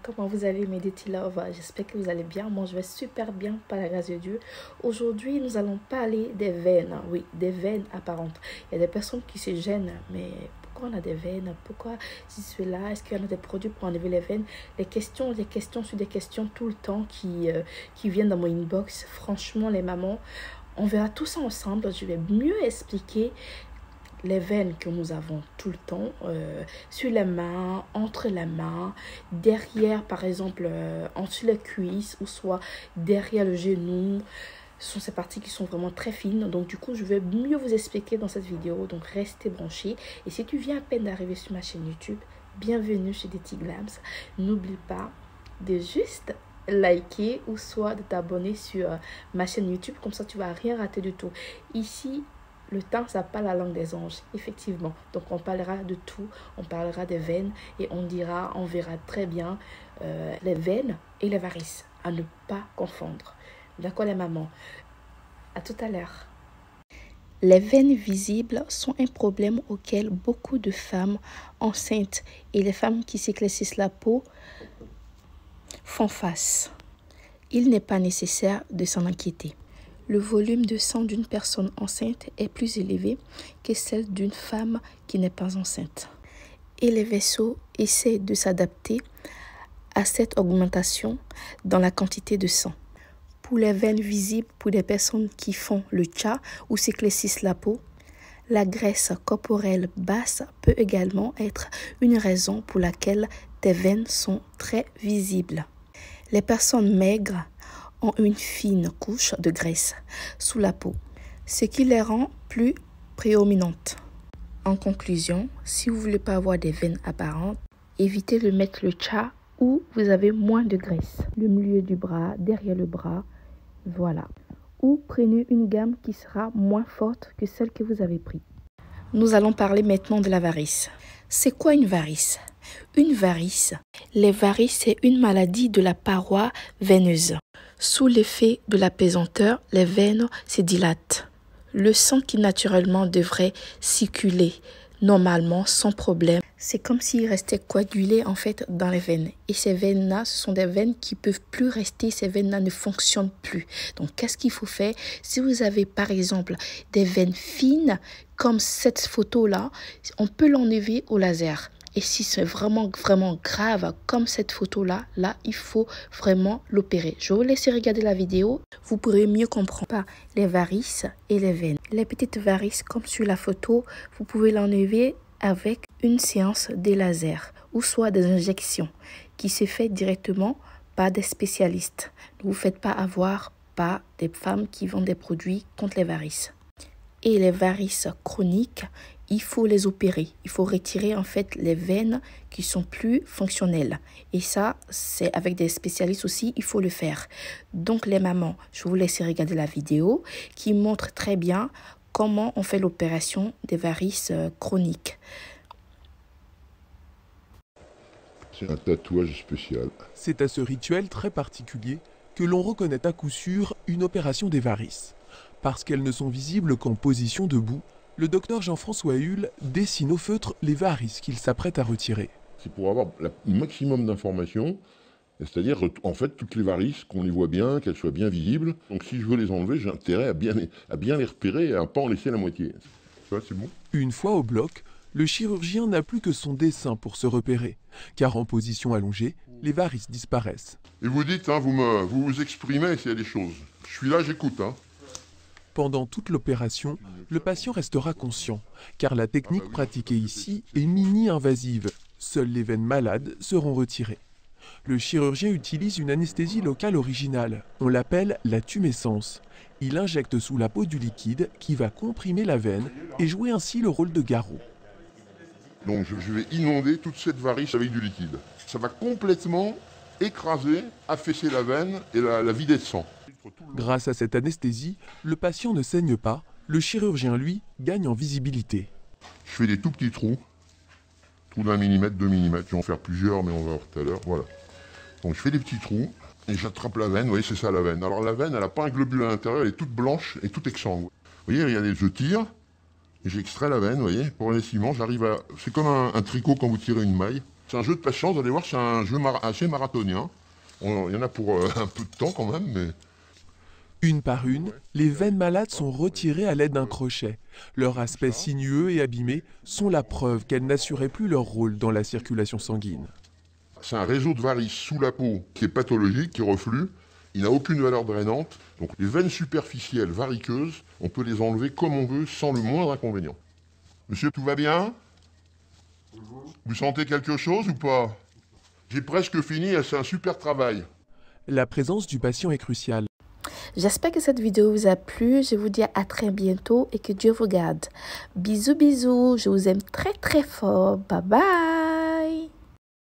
comment vous allez mes Dirty Love? J'espère que vous allez bien. Moi je vais super bien par la grâce de Dieu. Aujourd'hui nous allons parler des veines. Oui, des veines apparentes. Il y a des personnes qui se gênent, mais pourquoi on a des veines? Pourquoi si cela? Est-ce qu'il y en a des produits pour enlever les veines? Les questions sur des questions tout le temps qui viennent dans mon inbox. Franchement les mamans, on verra tout ça ensemble. Je vais mieux expliquer les veines que nous avons tout le temps, sur les mains, entre les mains, derrière par exemple, entre les cuisses ou soit derrière le genou. Ce sont ces parties qui sont vraiment très fines. Donc du coup, je vais mieux vous expliquer dans cette vidéo. Donc restez branchés. Et si tu viens à peine d'arriver sur ma chaîne YouTube, bienvenue chez Dirty Glams. N'oublie pas de juste liker ou soit de t'abonner sur ma chaîne YouTube. Comme ça, tu vas rien rater du tout. Ici, le temps, ça parle la langue des anges, effectivement. Donc, on parlera de tout. On parlera des veines et on verra très bien les veines et les varices. À ne pas confondre. D'accord, les mamans? À tout à l'heure. Les veines visibles sont un problème auquel beaucoup de femmes enceintes et les femmes qui s'éclaircissent la peau font face. Il n'est pas nécessaire de s'en inquiéter. Le volume de sang d'une personne enceinte est plus élevé que celle d'une femme qui n'est pas enceinte. Et les vaisseaux essaient de s'adapter à cette augmentation dans la quantité de sang. Pour les veines visibles, pour des personnes qui font le tcha ou s'éclaircissent la peau, la graisse corporelle basse peut également être une raison pour laquelle tes veines sont très visibles. Les personnes maigres ont une fine couche de graisse sous la peau, ce qui les rend plus prédominantes. En conclusion, si vous ne voulez pas avoir des veines apparentes, évitez de mettre le tcha où vous avez moins de graisse. Le milieu du bras, derrière le bras, voilà. Ou prenez une gamme qui sera moins forte que celle que vous avez prise. Nous allons parler maintenant de la varice. C'est quoi une varice? Une varice. Les varices, c'est une maladie de la paroi veineuse. Sous l'effet de la pesanteur, les veines se dilatent. Le sang qui naturellement devrait circuler normalement sans problème, c'est comme s'il restait coagulé en fait dans les veines. Et ces veines-là, ce sont des veines qui peuvent plus rester, ces veines-là ne fonctionnent plus. Donc qu'est-ce qu'il faut faire? Si vous avez par exemple des veines fines, comme cette photo-là, on peut l'enlever au laser. Et si c'est vraiment grave, comme cette photo-là, là, il faut vraiment l'opérer. Je vais vous laisser regarder la vidéo. Vous pourrez mieux comprendre les varices et les veines. Les petites varices, comme sur la photo, vous pouvez l'enlever avec une séance de laser ou soit des injections qui se fait directement par des spécialistes. Ne vous faites pas avoir par des femmes qui vendent des produits contre les varices. Et les varices chroniques, il faut les opérer. Il faut retirer en fait les veines qui sont plus fonctionnelles. Et ça, c'est avec des spécialistes aussi, il faut le faire. Donc les mamans, je vous laisse regarder la vidéo qui montre très bien comment on fait l'opération des varices chroniques. C'est un tatouage spécial. C'est à ce rituel très particulier que l'on reconnaît à coup sûr une opération des varices. Parce qu'elles ne sont visibles qu'en position debout, le docteur Jean-François Hull dessine au feutre les varices qu'il s'apprête à retirer. C'est pour avoir le maximum d'informations, c'est-à-dire en fait toutes les varices, qu'on les voit bien, qu'elles soient bien visibles. Donc si je veux les enlever, j'ai intérêt à bien les repérer et à ne pas en laisser la moitié. Ça, c'est bon. Une fois au bloc, le chirurgien n'a plus que son dessin pour se repérer, car en position allongée, les varices disparaissent. Et vous dites, hein, vous exprimez s'il y a des choses. Je suis là, j'écoute. Hein. Pendant toute l'opération, le patient restera conscient, car la technique pratiquée ici est mini-invasive. Seules les veines malades seront retirées. Le chirurgien utilise une anesthésie locale originale. On l'appelle la tumescence. Il injecte sous la peau du liquide qui va comprimer la veine et jouer ainsi le rôle de garrot. Donc je vais inonder toute cette varice avec du liquide. Ça va complètement écraser, affaisser la veine et la vider de sang. Grâce à cette anesthésie, le patient ne saigne pas. Le chirurgien, lui, gagne en visibilité. Je fais des tout petits trous d'1 millimètre, 2 millimètres. Je vais en faire plusieurs, mais on va voir tout à l'heure. Voilà. Donc je fais des petits trous et j'attrape la veine. Vous voyez, c'est ça la veine. Alors la veine, elle n'a pas un globule à l'intérieur, elle est toute blanche et toute exsangue. Vous voyez, regardez, je tire et j'extrais la veine, vous voyez, progressivement. J'arrive à... C'est comme un tricot quand vous tirez une maille. C'est un jeu de patience, vous allez voir, c'est un jeu assez marathonien. Il y en a pour un peu de temps quand même, mais... Une par une, les veines malades sont retirées à l'aide d'un crochet. Leur aspect sinueux et abîmé sont la preuve qu'elles n'assuraient plus leur rôle dans la circulation sanguine. C'est un réseau de varices sous la peau qui est pathologique, qui reflue. Il n'a aucune valeur drainante. Donc les veines superficielles variqueuses, on peut les enlever comme on veut sans le moindre inconvénient. Monsieur, tout va bien? Vous sentez quelque chose ou pas? J'ai presque fini et c'est un super travail. La présence du patient est cruciale. J'espère que cette vidéo vous a plu. Je vous dis à très bientôt et que Dieu vous garde. Bisous, bisous. Je vous aime très, très fort. Bye bye.